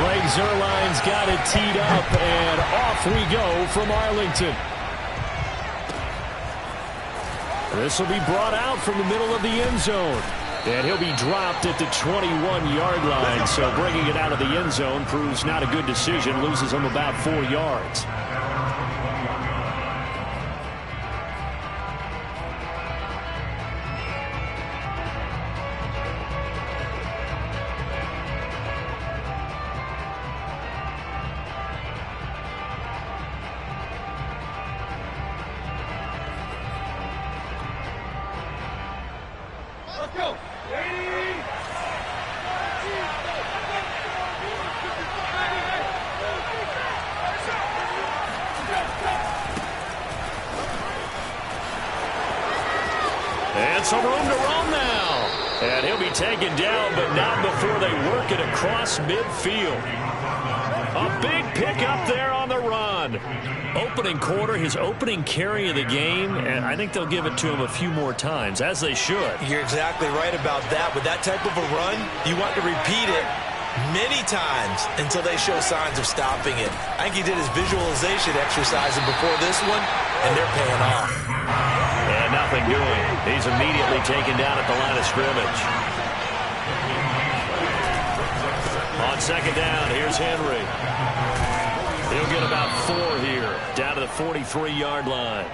Greg Zuerlein's got it teed up, and off we go from Arlington. This will be brought out from the middle of the end zone. And he'll be dropped at the 21-yard line. So bringing it out of the end zone proves not a good decision. Loses him about 4 yards. And some room to run now. And he'll be taken down, but not before they work it across midfield. A big pickup there on the run. Opening quarter, his opening carry of the game, and I think they'll give it to him a few more times, as they should. You're exactly right about that. With that type of a run, you want to repeat it many times until they show signs of stopping it. I think he did his visualization exercise before this one, and they're paying off. And nothing doing. He's immediately taken down at the line of scrimmage. On second down, here's Henry. He'll get about 4 here, down to the 43-yard line.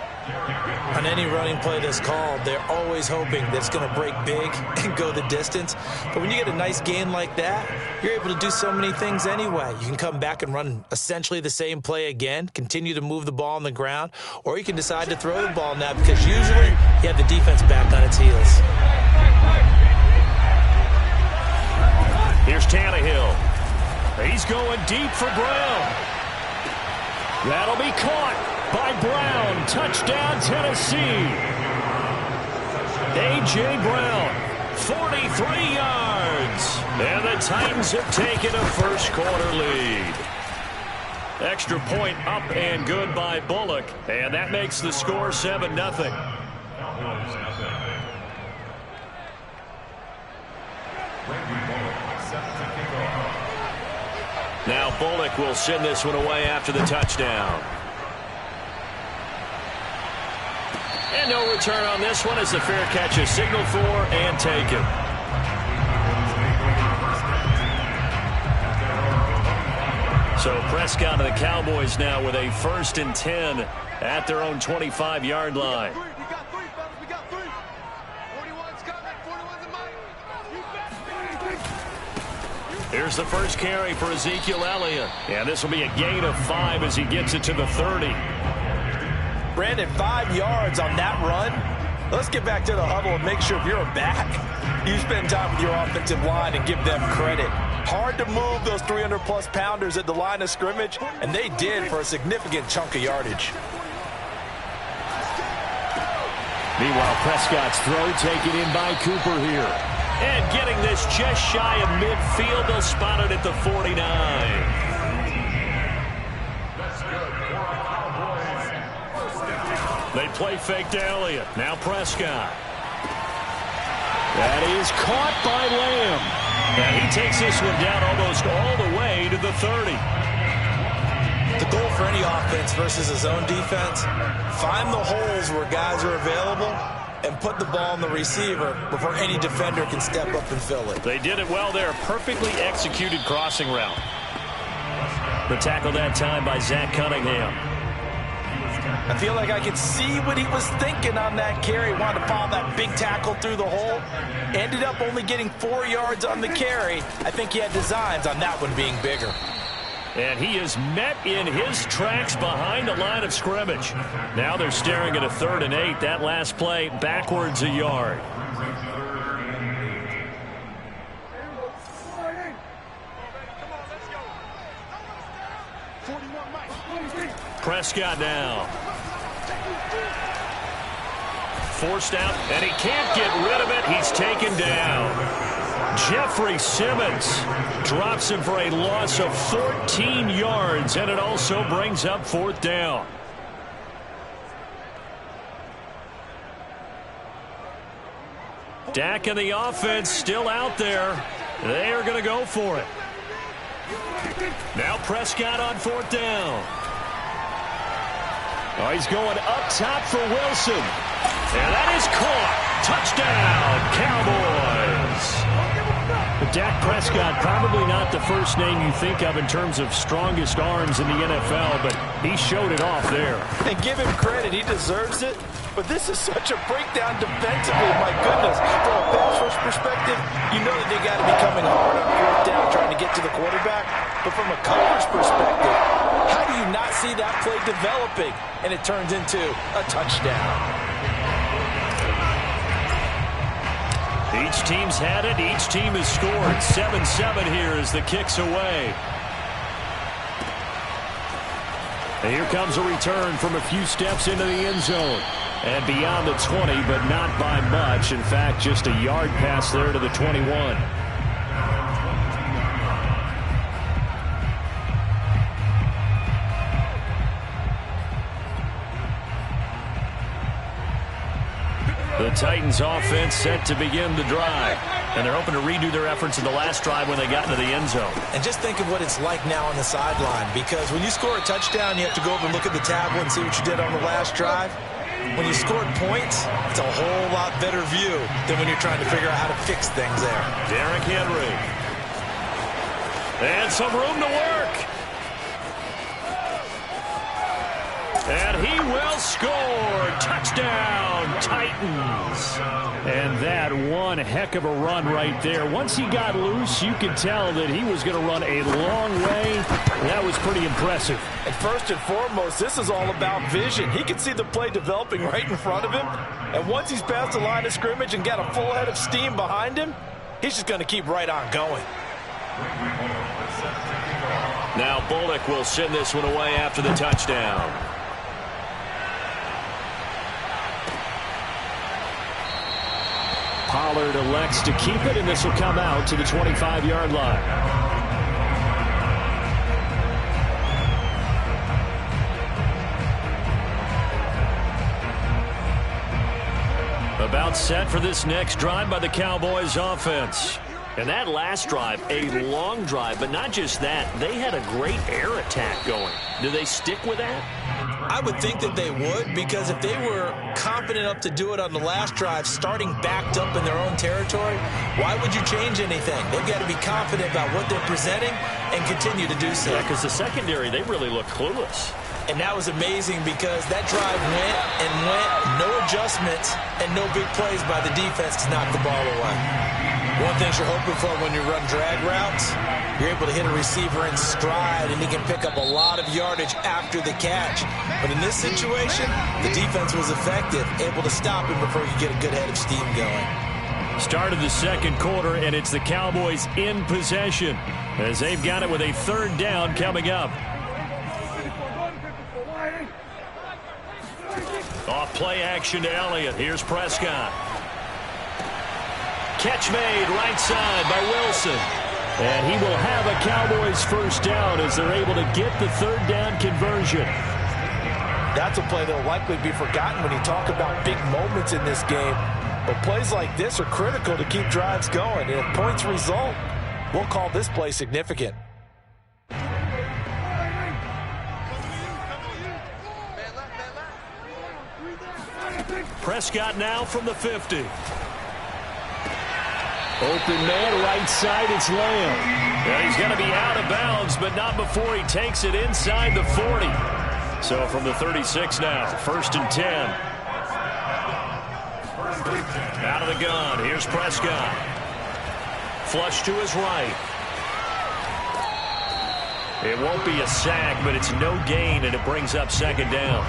On any running play that's called, they're always hoping that it's going to break big and go the distance. But when you get a nice gain like that, you're able to do so many things anyway. You can come back and run essentially the same play again, continue to move the ball on the ground, or you can decide to throw the ball now because usually you have the defense back on its heels. Here's Tannehill. He's going deep for Brown. That'll be caught by Brown. Touchdown, Tennessee. A.J. Brown, 43 yards. And the Titans have taken a first-quarter lead. Extra point up and good by Bullock. And that makes the score 7-0. Now Bullock will send this one away after the touchdown. And no return on this one as the fair catch is signaled for and taken. So Prescott and the Cowboys now with a 1st and 10 at their own 25-yard line. Here's the first carry for Ezekiel Elliott. And this will be a gain of 5 as he gets it to the 30. Brandon, 5 yards on that run. Let's get back to the huddle and make sure if you're a back, you spend time with your offensive line and give them credit. Hard to move those 300-plus pounders at the line of scrimmage, and they did for a significant chunk of yardage. Meanwhile, Prescott's throw taken in by Cooper here. And getting this just shy of midfield, they'll spot it at the 49. They play fake to Elliott. Now Prescott. That is caught by Lamb. And he takes this one down almost all the way to the 30. The goal for any offense versus his own defense, find the holes where guys are available and put the ball on the receiver before any defender can step up and fill it. They did it well there. Perfectly executed crossing route. The tackle that time by Zach Cunningham. I feel like I could see what he was thinking on that carry. Wanted to follow that big tackle through the hole. Ended up only getting 4 yards on the carry. I think he had designs on that one being bigger. And he is met in his tracks behind the line of scrimmage. Now they're staring at a 3rd and 8. That last play backwards a yard. Prescott now. Forced out, and he can't get rid of it. He's taken down. Jeffrey Simmons drops him for a loss of 14 yards, and it also brings up 4th down. Dak and the offense still out there. They are going to go for it. Now Prescott on 4th down. Oh, he's going up top for Wilson. And that is caught. Touchdown, Cowboys. But Dak Prescott, probably not the first name you think of in terms of strongest arms in the NFL, but he showed it off there. And give him credit, he deserves it. But this is such a breakdown defensively, my goodness. From a pass rush perspective, you know that they got to be coming hard on 4th down trying to get to the quarterback. But from a coverage perspective, how do you not see that play developing? And it turns into a touchdown. Each team's had it. Each team has scored. 7-7 here as the kick's away. And here comes a return from a few steps into the end zone. And beyond the 20, but not by much. In fact, just a yard pass there to the 21. The Titans offense set to begin the drive. And they're hoping to redo their efforts in the last drive when they got into the end zone. And just think of what it's like now on the sideline, because when you score a touchdown, you have to go over and look at the tablet and see what you did on the last drive. When you scored points, it's a whole lot better view than when you're trying to figure out how to fix things there. Derrick Henry. And some room to work. And he will score. Touchdown, Titans. And that one heck of a run right there. Once he got loose, you could tell that he was going to run a long way. That was pretty impressive. And first and foremost, this is all about vision. He could see the play developing right in front of him. And once he's past the line of scrimmage and got a full head of steam behind him, he's just going to keep right on going. Now Bullock will send this one away after the touchdown. Pollard elects to keep it, and this will come out to the 25-yard line. About set for this next drive by the Cowboys offense. And that last drive, a long drive, but not just that. They had a great air attack going. Do they stick with that? I would think that they would, because if they were confident enough to do it on the last drive, starting backed up in their own territory, why would you change anything? They've got to be confident about what they're presenting and continue to do so. Yeah, because the secondary, they really look clueless. And that was amazing because that drive went and went, no adjustments, and no big plays by the defense to knock the ball away. One thing you're hoping for when you run drag routes, you're able to hit a receiver in stride, and he can pick up a lot of yardage after the catch. But in this situation, the defense was effective, able to stop him before you get a good head of steam going. Start of the second quarter, and it's the Cowboys in possession as they've got it with a 3rd down coming up. Off play action to Elliott. Here's Prescott. Catch made right side by Wilson. And he will have a Cowboys 1st down as they're able to get the 3rd down conversion. That's a play that will likely be forgotten when you talk about big moments in this game. But plays like this are critical to keep drives going. And if points result, we'll call this play significant. Prescott now from the 50. Open man, right side, it's Lamb. And he's going to be out of bounds, but not before he takes it inside the 40. So from the 36 now, 1st and 10. Out of the gun, here's Prescott. Flush to his right. It won't be a sack, but it's no gain, and it brings up 2nd down.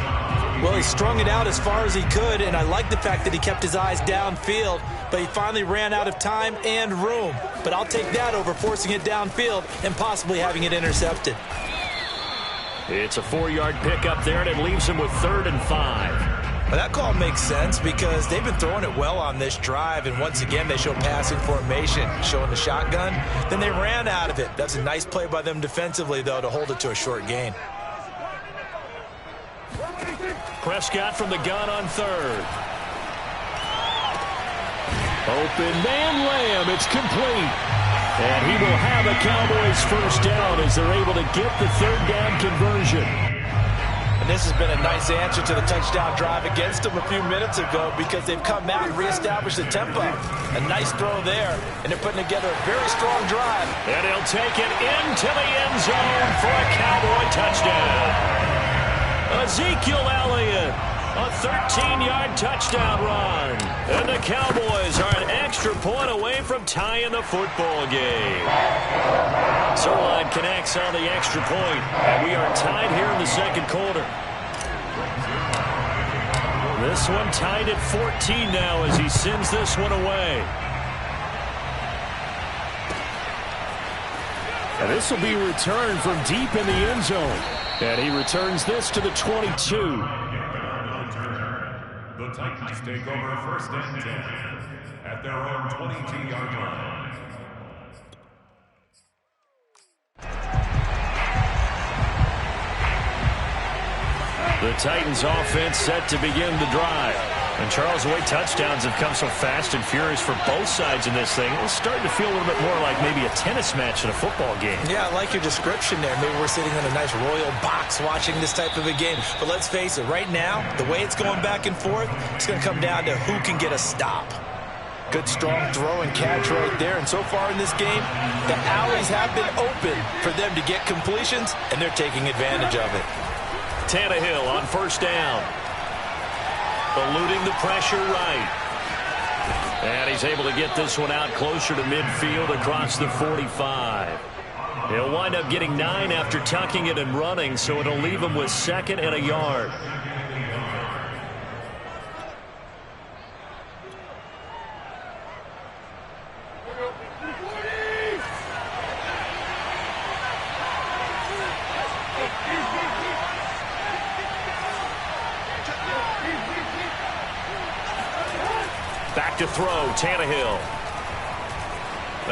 Well, he strung it out as far as he could, and I like the fact that he kept his eyes downfield, but he finally ran out of time and room. But I'll take that over forcing it downfield and possibly having it intercepted. It's a 4-yard pickup there, and it leaves him with 3rd and 5. Well, that call makes sense because they've been throwing it well on this drive, and once again they show passing formation, showing the shotgun. Then they ran out of it. That's a nice play by them defensively, though, to hold it to a short gain. Prescott from the gun on 3rd. Open man, Lamb. It's complete. And he will have a Cowboys first down as they're able to get the third down conversion. And this has been a nice answer to the touchdown drive against them a few minutes ago because they've come out and reestablished the tempo. A nice throw there, and they're putting together a very strong drive. And he'll take it into the end zone for a Cowboy touchdown. Ezekiel Elliott, a 13-yard touchdown run. And the Cowboys are an extra point away from tying the football game. Zerline connects on the extra point, and we are tied here in the second quarter. This one tied at 14 now as he sends this one away. And this will be returned from deep in the end zone. And he returns this to the 22. The Titans take over first and 10 at their own 22-yard line. The Titans offense set to begin the drive. And Charles, the way touchdowns have come so fast and furious for both sides in this thing, it's starting to feel a little bit more like maybe a tennis match in a football game. Yeah, I like your description there. Maybe we're sitting in a nice royal box watching this type of a game. But let's face it, right now, the way it's going back and forth, it's going to come down to who can get a stop. Good, strong throw and catch right there. And so far in this game, the alleys have been open for them to get completions, and they're taking advantage of it. Tannehill on first down. Eluding the pressure right. And he's able to get this one out closer to midfield across the 45. He'll wind up getting 9 after tucking it and running, so it'll leave him with 2nd and a yard. Back to throw, Tannehill.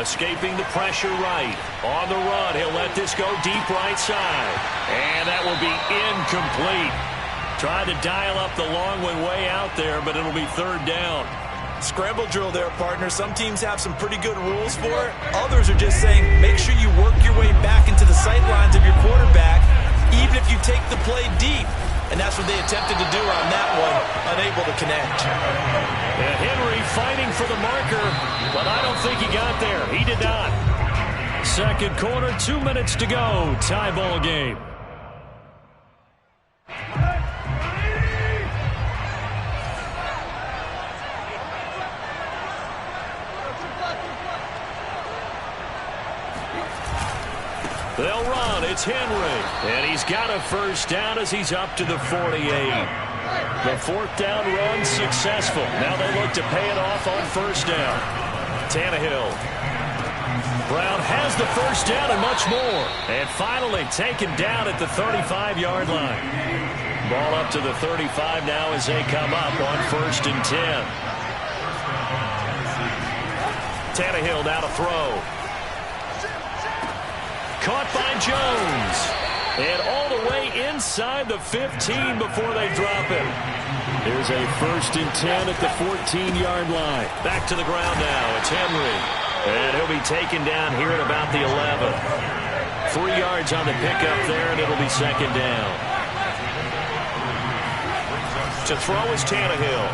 Escaping the pressure right. On the run, he'll let this go deep right side. And that will be incomplete. Tried to dial up the long one way out there, but it'll be third down. Scramble drill there, partner. Some teams have some pretty good rules for it. Others are just saying, make sure you work your way back into the sight lines of your quarterback, even if you take the play deep. And that's what they attempted to do on that one, unable to connect. And Henry fighting for the marker, but I don't think he got there. He did not. Second quarter, 2 minutes to go. Tie ball game. They'll run. It's Henry. And he's got a first down as he's up to the 48. The fourth down run successful. Now they look to pay it off on first down. Tannehill. Brown has the first down and much more. And finally taken down at the 35-yard line. Ball up to the 35 now as they come up on 1st and 10. Tannehill now to throw. Caught by Jones. And all the way inside the 15 before they drop him. Here's a 1st and 10 at the 14-yard line. Back to the ground now. It's Henry. And he'll be taken down here at about the 11. 3 yards on the pickup there, and it'll be 2nd down. To throw is Tannehill.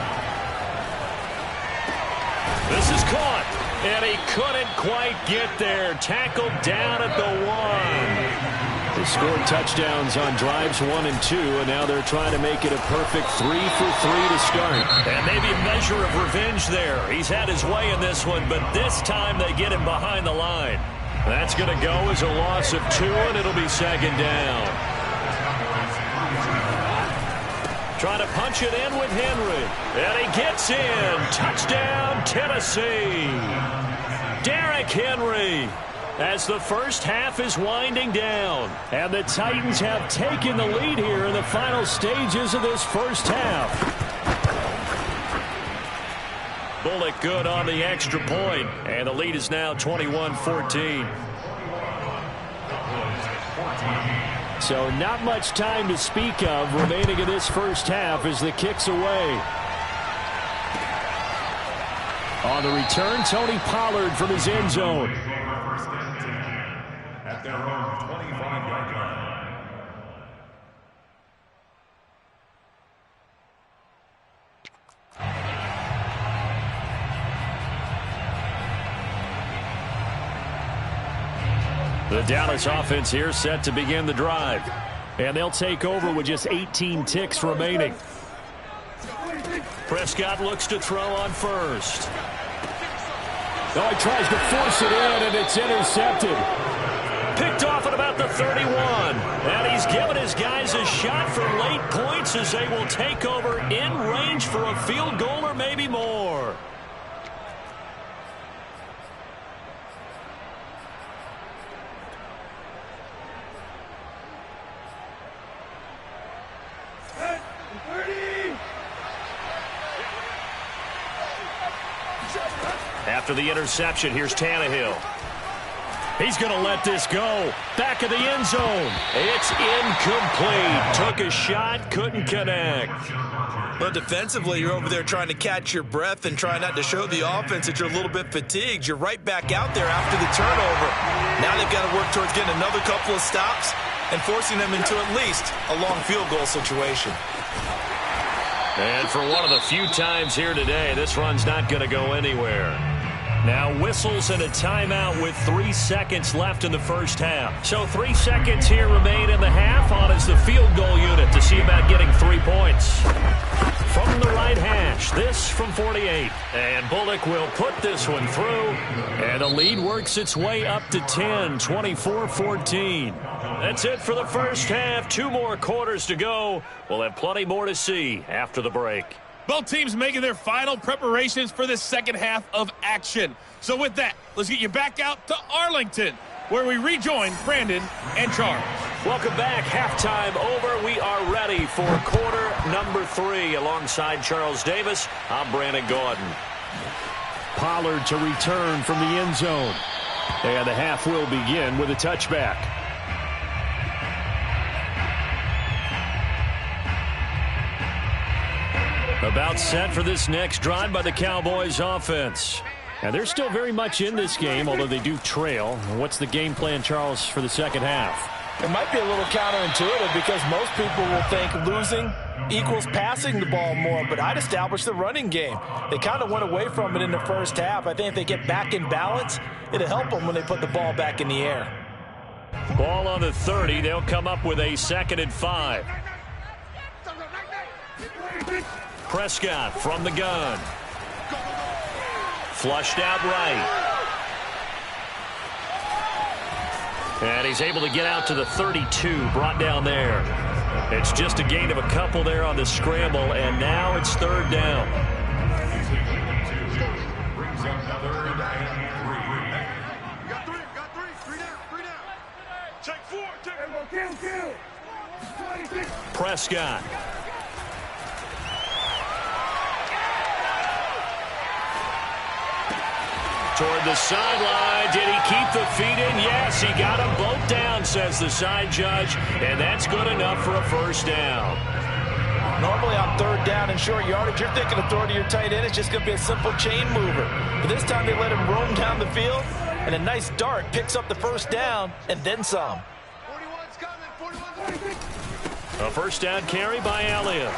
This is caught. And he couldn't quite get there. Tackled down at the 1. They scored touchdowns on drives 1 and 2, and now they're trying to make it a perfect 3 for 3 to start. And maybe a measure of revenge there. He's had his way in this one, but this time they get him behind the line. That's going to go as a loss of 2, and it'll be 2nd down. Trying to punch it in with Henry. And he gets in. Touchdown, Tennessee. Derrick Henry. As the first half is winding down. And the Titans have taken the lead here in the final stages of this first half. Bullock good on the extra point. And the lead is now 21-14. So not much time to speak of remaining in this first half as the kick's away. On the return, Tony Pollard from his end zone. first and 10 at their own 25-yard line. The Dallas offense here set to begin the drive. And they'll take over with just 18 ticks remaining. Prescott looks to throw on first. Oh, he tries to force it in, and it's intercepted. Picked off at about the 31. And he's given his guys a shot for late points as they will take over in range for a field goal or maybe more. After the interception, here's Tannehill. He's going to let this go. Back of the end zone. It's incomplete. Took a shot, couldn't connect. Well, defensively, you're over there trying to catch your breath and try not to show the offense that you're a little bit fatigued. You're right back out there after the turnover. Now they've got to work towards getting another couple of stops and forcing them into at least a long field goal situation. And for one of the few times here today, this run's not going to go anywhere. Now whistles and a timeout with 3 seconds left in the first half. So 3 seconds here remain in the half. On is the field goal unit to see about getting 3 points. From the right hash, this from 48. And Bullock will put this one through. And the lead works its way up to 10, 24-14. That's it for the first half. 2 more quarters to go. We'll have plenty more to see after the break. Both teams making their final preparations for the second half of action. So with that, let's get you back out to Arlington, where we rejoin Brandon and Charles. Welcome back. Halftime over. We are ready for quarter number 3. Alongside Charles Davis, I'm Brandon Gordon. Pollard to return from the end zone. And the half will begin with a touchback. About set for this next drive by the Cowboys offense. And they're still very much in this game, although they do trail. What's the game plan, Charles, for the second half? It might be a little counterintuitive because most people will think losing equals passing the ball more, but I'd establish the running game. They kind of went away from it in the first half. I think if they get back in balance, it'll help them when they put the ball back in the air. Ball on the 30. They'll come up with a 2nd and 5. Prescott from the gun. Flushed out right. And he's able to get out to the 32, brought down there. It's just a gain of a couple there on the scramble, and now it's 3rd down. Brings up 3rd and 3. Got three down. Take 4, kill. Prescott. Toward the sideline. Did he keep the feet in? Yes, he got them both down, says the side judge. And that's good enough for a 1st down. Normally on 3rd down and short yardage, you're thinking of throwing to your tight end. It's just going to be a simple chain mover. But this time they let him roam down the field. And a nice dart picks up the 1st down and then some. 41's coming. 41's A 1st down carry by Elliott.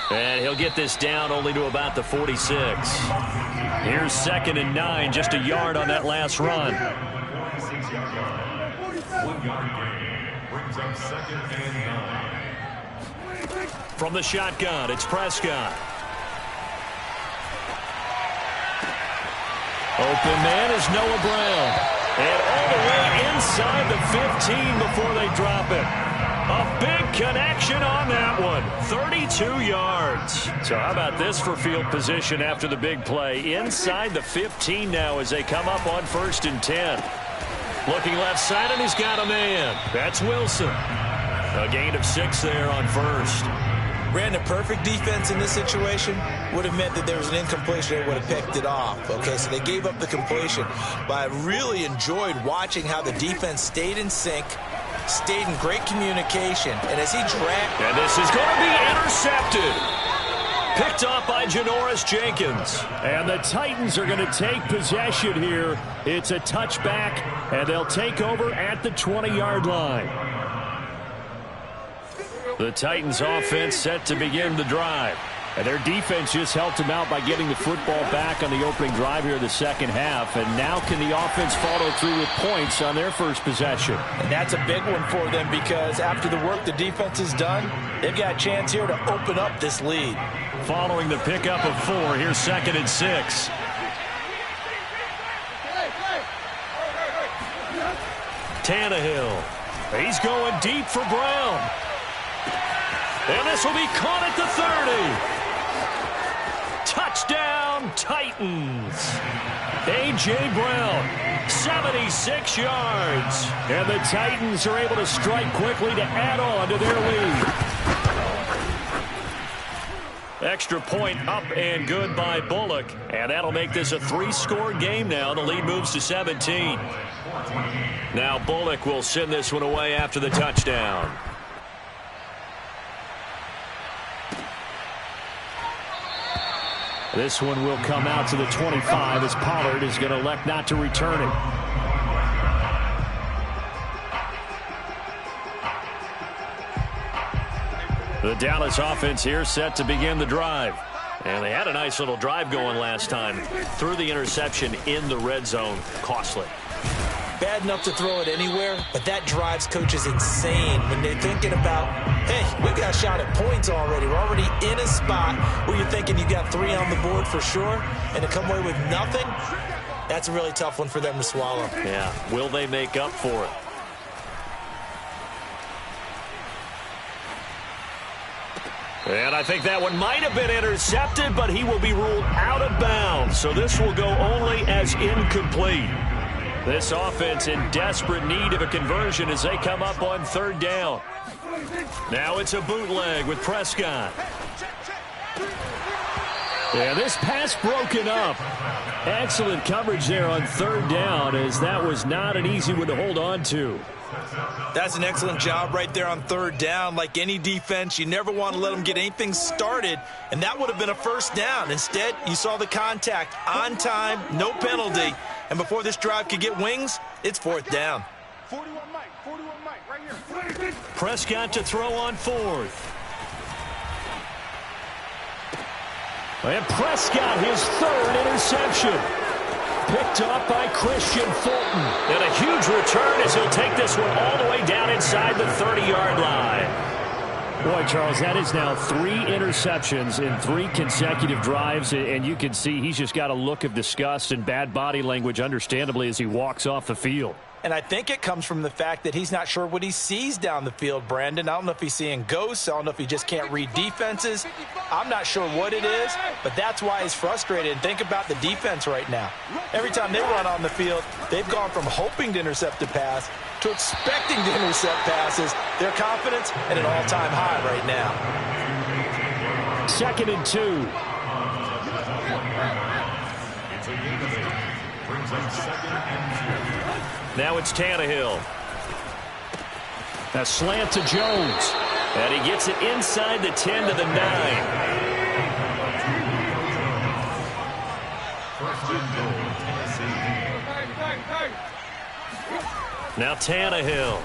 And he'll get this down only to about the 46. Here's 2nd and 9, just a yard on that last run. 1-yard gain brings up 2nd and 9. From the shotgun, it's Prescott. Open man is Noah Brown. And all the way inside the 15 before they drop it. A big connection on that one. 32 yards. So how about this for field position after the big play? Inside the 15 now as they come up on 1st and 10. Looking left side, and he's got a man. That's Wilson. A gain of 6 there on 1st. Brandon, perfect defense in this situation would have meant that there was an incompletion. They would have picked it off. Okay, so they gave up the completion. But I really enjoyed watching how the defense stayed in sync, stayed in great communication, and as he dragged... And this is going to be intercepted. Picked off by Janoris Jenkins. And the Titans are going to take possession here. It's a touchback, and they'll take over at the 20-yard line. The Titans offense set to begin the drive. And their defense just helped them out by getting the football back on the opening drive here in the second half. And now can the offense follow through with points on their first possession? And that's a big one for them because after the work the defense has done, they've got a chance here to open up this lead. Following the pickup of 4, here's 2nd and 6. Tannehill. He's going deep for Brown. And this will be caught at the 30. Touchdown, Titans. A.J. Brown, 76 yards. And the Titans are able to strike quickly to add on to their lead. Extra point up and good by Bullock. And that'll make this a 3-score game now. The lead moves to 17. Now Bullock will send this one away after the touchdown. This one will come out to the 25 as Pollard is going to elect not to return it. The Dallas offense here set to begin the drive. And they had a nice little drive going last time. Threw the interception in the red zone. Costly. Bad enough to throw it anywhere, but that drives coaches insane when they're thinking about, hey, we've got a shot at points already. We're already in a spot where you're thinking you got 3 on the board for sure, and to come away with nothing, that's a really tough one for them to swallow. Yeah, will they make up for it? And I think that one might have been intercepted, but he will be ruled out of bounds. So this will go only as incomplete. This offense in desperate need of a conversion as they come up on 3rd down. Now it's a bootleg with Prescott. Yeah, this pass broken up. Excellent coverage there on 3rd down, as that was not an easy one to hold on to. That's an excellent job right there on 3rd down. Like any defense, you never want to let them get anything started, and that would have been a 1st down. Instead, you saw the contact on time, no penalty, and before this drive could get wings, it's 4th down. 41 Mike, right here. Prescott to throw on 4th. And Prescott, his 3rd interception. Picked up by Christian Fulton. And a huge return as he'll take this one all the way down inside the 30-yard line. Boy, Charles, that is now 3 interceptions in 3 consecutive drives, and you can see he's just got a look of disgust and bad body language, understandably, as he walks off the field. And I think it comes from the fact that he's not sure what he sees down the field, Brandon. I don't know if he's seeing ghosts. I don't know if he just can't read defenses. I'm not sure what it is, but that's why he's frustrated. And think about the defense right now. Every time they run on the field, they've gone from hoping to intercept a pass to expecting to intercept passes. Their confidence at an all-time high right now. 2nd and 2. It's a gain of 8. Brings up 2nd and 2. Now it's Tannehill. A slant to Jones. And he gets it inside the 10 to the 9. First and goal, Tennessee. Now Tannehill.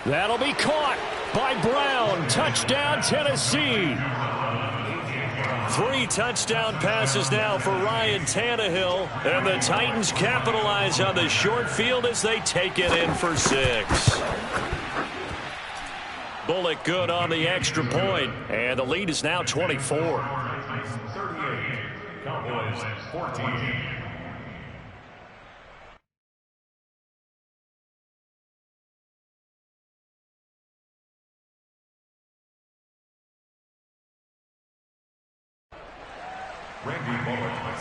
That'll be caught by Brown. Touchdown, Tennessee. 3 touchdown passes now for Ryan Tannehill. And the Titans capitalize on the short field as they take it in for 6. Bullock good on the extra point. And the lead is now 24. 38. Cowboys 14.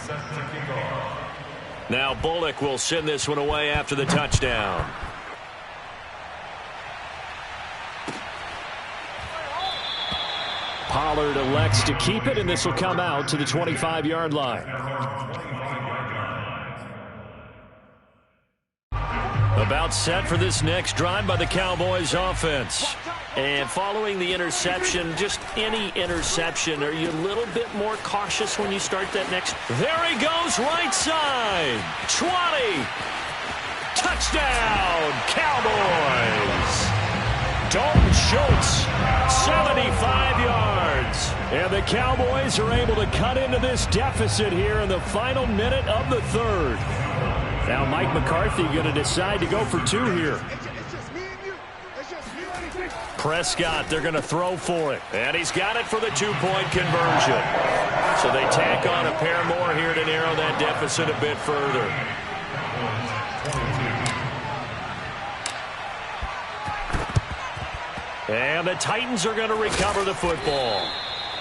Set to kick off. Now Bullock will send this one away after the touchdown. Pollard elects to keep it, and this will come out to the 25-yard line. About set for this next drive by the Cowboys offense. And following the interception, just any interception, are you a little bit more cautious when you start that next? There he goes, right side. 20. Touchdown, Cowboys. Dalton Schultz, 75 yards. And the Cowboys are able to cut into this deficit here in the final minute of the third. Now Mike McCarthy going to decide to go for two here. Prescott, they're going to throw for it. And he's got it for the two-point conversion. So they tack on a pair more here to narrow that deficit a bit further. And the Titans are going to recover the football.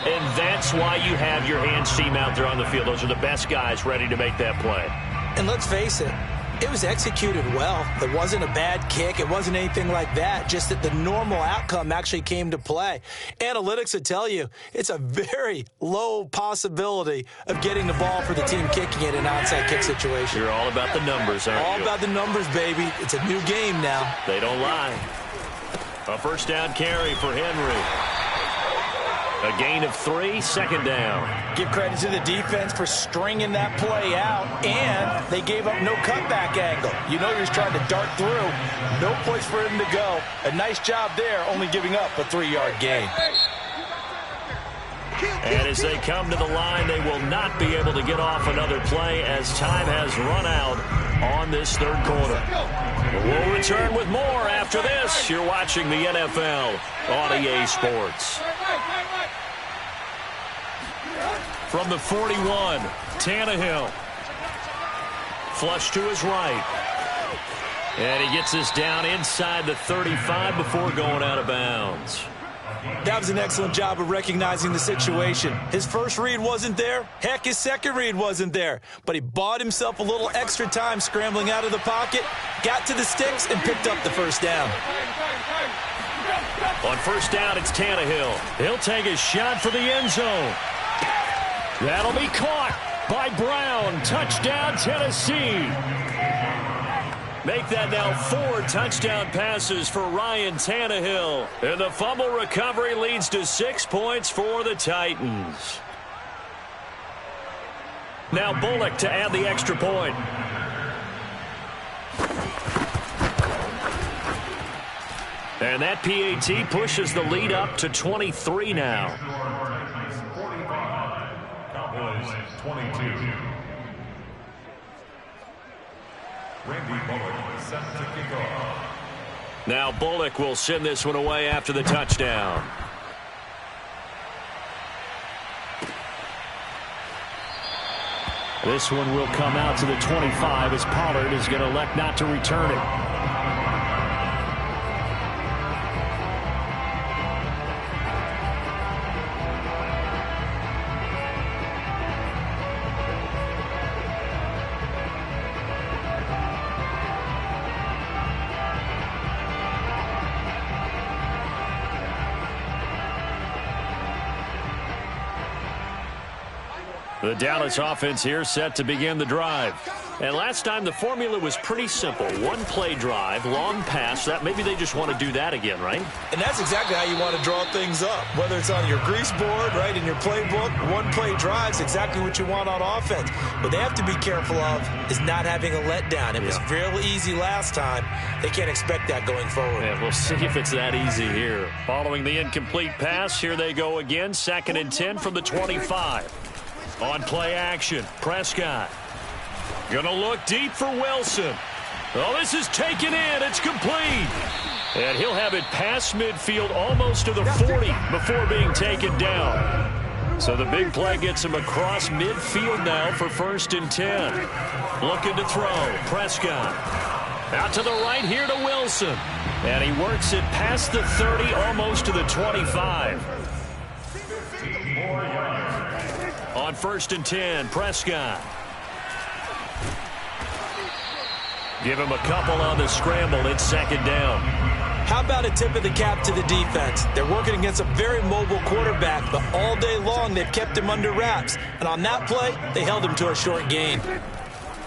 And that's why you have your hands team out there on the field. Those are the best guys ready to make that play. And let's face it, it was executed well. It wasn't a bad kick. It wasn't anything like that. Just that the normal outcome actually came to play. Analytics would tell you it's a very low possibility of getting the ball for the team kicking it in an onside kick situation. You're all about the numbers, aren't you? All about the numbers, baby. It's a new game now. They don't lie. A first down carry for Henry. A gain of 3, second down. Give credit to the defense for stringing that play out, and they gave up no cutback angle. You know he was trying to dart through. No place for him to go. A nice job there, only giving up a 3-yard gain. And as they come to the line, they will not be able to get off another play as time has run out on this third quarter. We'll return with more after this. You're watching the NFL on EA Sports. From the 41, Tannehill. Flush to his right. And he gets us down inside the 35 before going out of bounds. That was an excellent job of recognizing the situation. His first read wasn't there. Heck, his second read wasn't there. But he bought himself a little extra time scrambling out of the pocket, got to the sticks, and picked up the first down. On first down, it's Tannehill. He'll take a shot for the end zone. That'll be caught by Brown. Touchdown, Tennessee. Make that now 4 touchdown passes for Ryan Tannehill. And the fumble recovery leads to 6 points for the Titans. Now Bullock to add the extra point. And that PAT pushes the lead up to 23 now. 22. Randy Bullock set to kick off. Now Bullock will send this one away after the touchdown. This one will come out to the 25 as Pollard is going to elect not to return it. The Dallas offense here set to begin the drive. And last time the formula was pretty simple. One play drive, long pass. That maybe they just want to do that again, right? And that's exactly how you want to draw things up. Whether it's on your grease board, right, in your playbook, one play drive's exactly what you want on offense. What they have to be careful of is not having a letdown. It was real easy last time. They can't expect that going forward. Yeah, we'll see if it's that easy here. Following the incomplete pass, here they go again. 2nd and 10 from the 25. On play action, Prescott. Gonna look deep for Wilson. Oh, this is taken in. It's complete. And he'll have it past midfield almost to the 40 before being taken down. So the big play gets him across midfield now for 1st and 10. Looking to throw. Prescott. Out to the right here to Wilson. And he works it past the 30, almost to the 25. On 1st and 10, Prescott. Give him a couple on the scramble. It's 2nd down. How about a tip of the cap to the defense? They're working against a very mobile quarterback, but all day long they've kept him under wraps. And on that play, they held him to a short gain.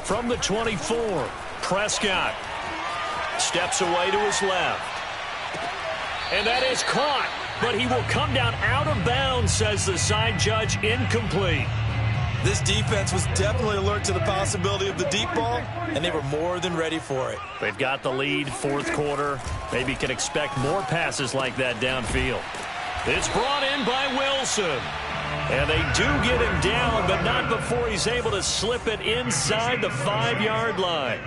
From the 24, Prescott. Steps away to his left. And that is caught. But he will come down out of bounds, says the side judge, incomplete. This defense was definitely alert to the possibility of the deep ball, and they were more than ready for it. They've got the lead, fourth quarter. Maybe can expect more passes like that downfield. It's brought in by Wilson. And they do get him down, but not before he's able to slip it inside the 5-yard line.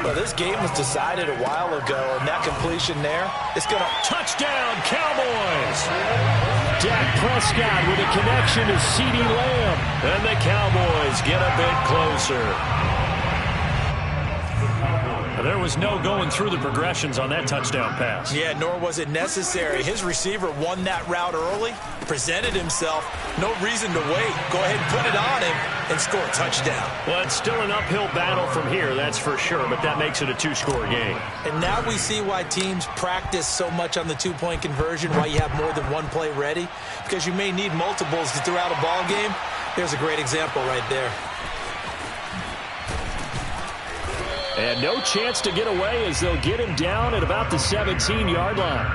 Well, this game was decided a while ago, and that completion there is going to... Touchdown, Cowboys! Dak Prescott with a connection to CeeDee Lamb. And the Cowboys get a bit closer. There was no going through the progressions on that touchdown pass. Yeah, nor was it necessary. His receiver won that route early, presented himself, no reason to wait. Go ahead and put it on him and score a touchdown. Well, it's still an uphill battle from here, that's for sure, but that makes it a 2-score game. And now we see why teams practice so much on the 2-point conversion, why you have more than one play ready, because you may need multiples throughout a ball game. Here's a great example right there. And no chance to get away as they'll get him down at about the 17-yard line.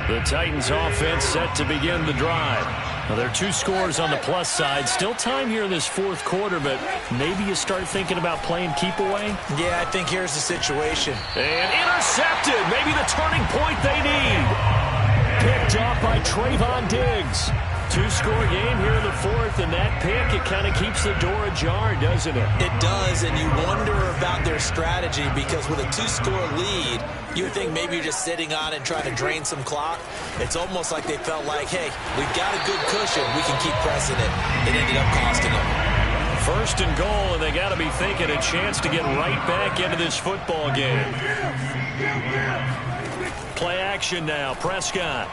The Titans offense set to begin the drive. Now, there are 2 scores on the plus side. Still time here in this fourth quarter, but maybe you start thinking about playing keep away? Yeah, I think here's the situation. And intercepted. Maybe the turning point they need. Picked off by Trayvon Diggs. 2-score game here in the fourth, and that pick, it kind of keeps the door ajar, doesn't it? It does, and you wonder about their strategy because with a 2-score lead, you would think maybe you're just sitting on it and trying to drain some clock. It's almost like they felt like, hey, we've got a good cushion. We can keep pressing it. It ended up costing them. First and goal, and they got to be thinking a chance to get right back into this football game. Play action now, Prescott.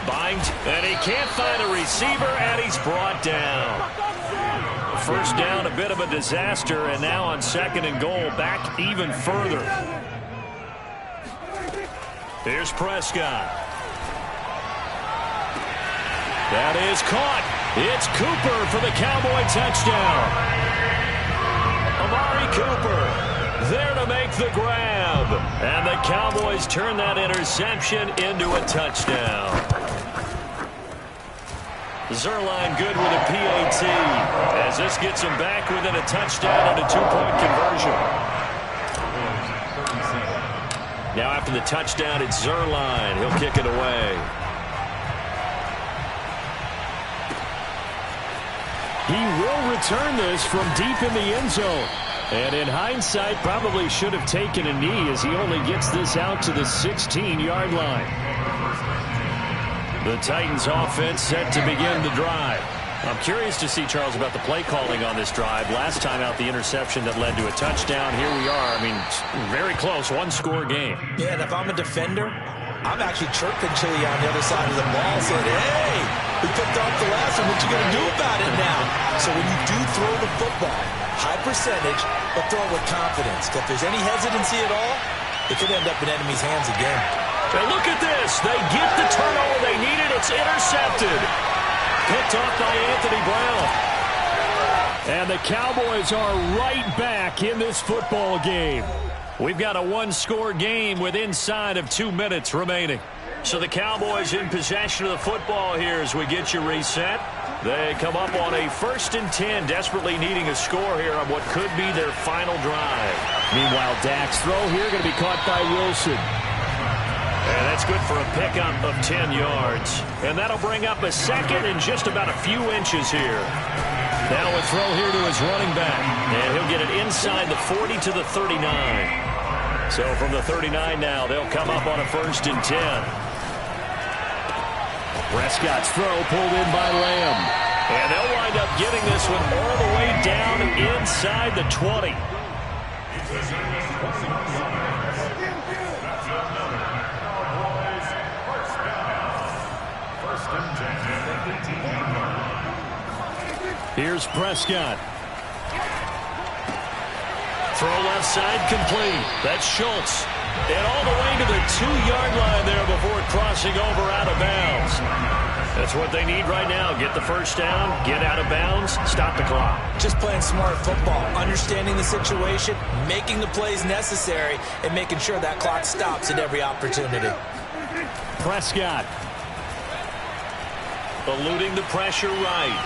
Bind, and he can't find a receiver, and he's brought down. First down, a bit of a disaster, and now on second and goal, back even further. Here's Prescott. That is caught. It's Cooper for the Cowboy touchdown. Amari Cooper there to make the grab. And the Cowboys turn that interception into a touchdown. Zerline good with a PAT as this gets him back within a touchdown and a 2-point conversion. Now after the touchdown, it's Zerline. He'll kick it away. He will return this from deep in the end zone. And in hindsight, probably should have taken a knee as he only gets this out to the 16-yard line. The Titans offense set to begin the drive. I'm curious to see, Charles, about the play calling on this drive. Last time out, the interception that led to a touchdown. Here we are. I mean, very close, 1-score game. Yeah, and if I'm a defender, I'm actually chirping Chili on the other side of the ball saying, hey, we picked off the last one. What you going to do about it now? So when you do throw the football, high percentage, but throw it with confidence. If there's any hesitancy at all, it could end up in enemy's hands again. And look at this. They get the turnover they needed. It's intercepted. Picked off by Anthony Brown. And the Cowboys are right back in this football game. We've got a 1-score game with inside of 2 minutes remaining. So the Cowboys in possession of the football here as we get you reset. They come up on a 1st and 10, desperately needing a score here on what could be their final drive. Meanwhile, Dak's throw here going to be caught by Wilson. And that's good for a pickup of 10 yards. And that'll bring up a second and just about a few inches here. Now a throw here to his running back. And he'll get it inside the 40 to the 39. So from the 39 now, they'll come up on a 1st and 10. Prescott's throw pulled in by Lamb. And they'll wind up getting this one all the way down inside the 20. Here's Prescott. Throw left side complete. That's Schultz. And all the way to the 2-yard line there before crossing over out of bounds. That's what they need right now. Get the first down, get out of bounds, stop the clock. Just playing smart football, understanding the situation, making the plays necessary, and making sure that clock stops at every opportunity. Prescott. Eluding the pressure right.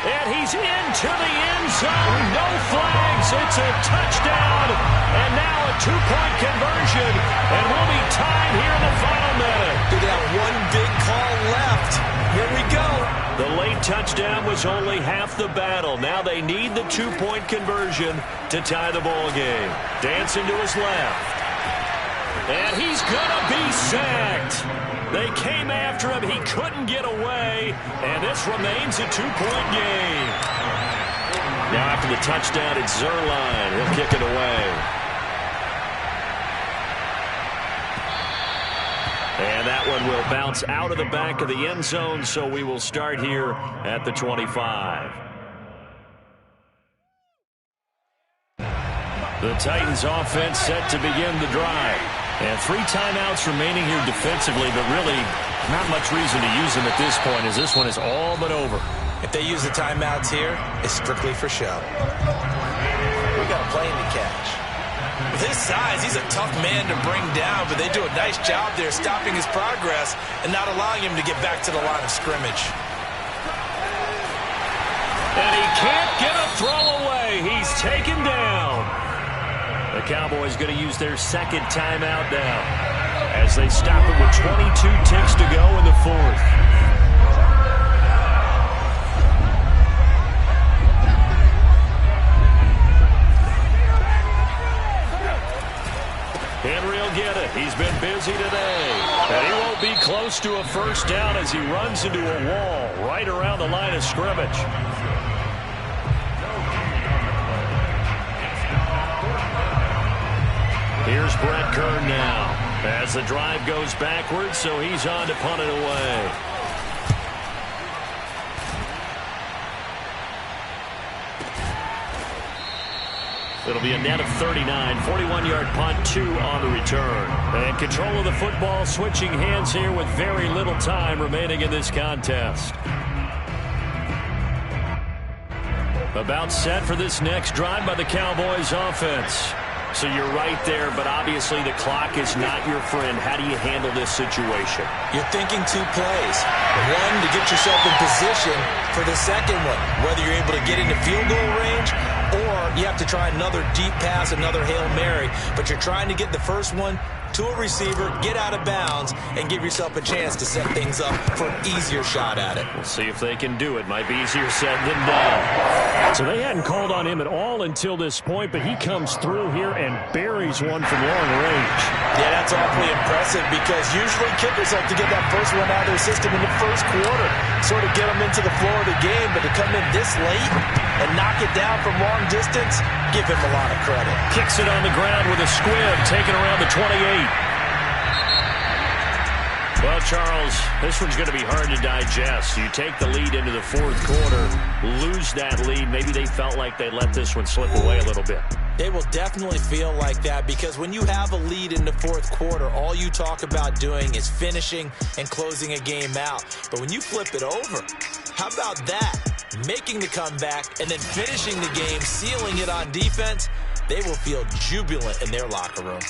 And he's into the end zone. No flags. It's a touchdown. And now a two-point conversion. And we'll be tied here in the final minute. They got one big call left. Here we go. The late touchdown was only half the battle. Now they need the two-point conversion to tie the ball game. Dancing to his left. And he's going to be sacked. They came after him. He couldn't get away. And this remains a two-point game. Now after the touchdown, it's Zerline. He'll kick it away. And that one will bounce out of the back of the end zone, so we will start here at the 25. The Titans offense set to begin the drive. And 3 timeouts remaining here defensively, but really not much reason to use them at this point, as this one is all but over. If they use the timeouts here, it's strictly for show. We got a plane to catch. With his size, he's a tough man to bring down, but they do a nice job there stopping his progress and not allowing him to get back to the line of scrimmage. And he can't get a throw away. He's taken down. The Cowboys going to use their second timeout now as they stop it with 22 ticks to go in the fourth. Henry will get it. He's been busy today. And he won't be close to a first down as he runs into a wall right around the line of scrimmage. Here's Brett Kern now as the drive goes backwards, so he's on to punt it away. It'll be a net of 39, 41-yard punt, 2 on the return. And control of the football switching hands here with very little time remaining in this contest. About set for this next drive by the Cowboys offense. So you're right there, but obviously the clock is not your friend. How do you handle this situation? You're thinking 2 plays. One, to get yourself in position for the second one, whether you're able to get into field goal range or you have to try another deep pass, another Hail Mary, but you're trying to get the first one to a receiver, get out of bounds, and give yourself a chance to set things up for an easier shot at it. We'll see if they can do it. Might be easier said than done. So they hadn't called on him at all until this point, but he comes through here and buries one from long range. Yeah, that's awfully impressive because usually kickers like to get that first one out of their system in the first quarter, sort of get them into the flow of the game, but to come in this late and knock it down from long distance, give him a lot of credit. Kicks it on the ground with a squib, taken around the 28. Well, Charles, this one's going to be hard to digest. You take the lead into the fourth quarter, lose that lead. Maybe they felt like they let this one slip away a little bit. They will definitely feel like that because when you have a lead in the fourth quarter, all you talk about doing is finishing and closing a game out. But when you flip it over, how about that? Making the comeback and then finishing the game, sealing it on defense, they will feel jubilant in their locker room.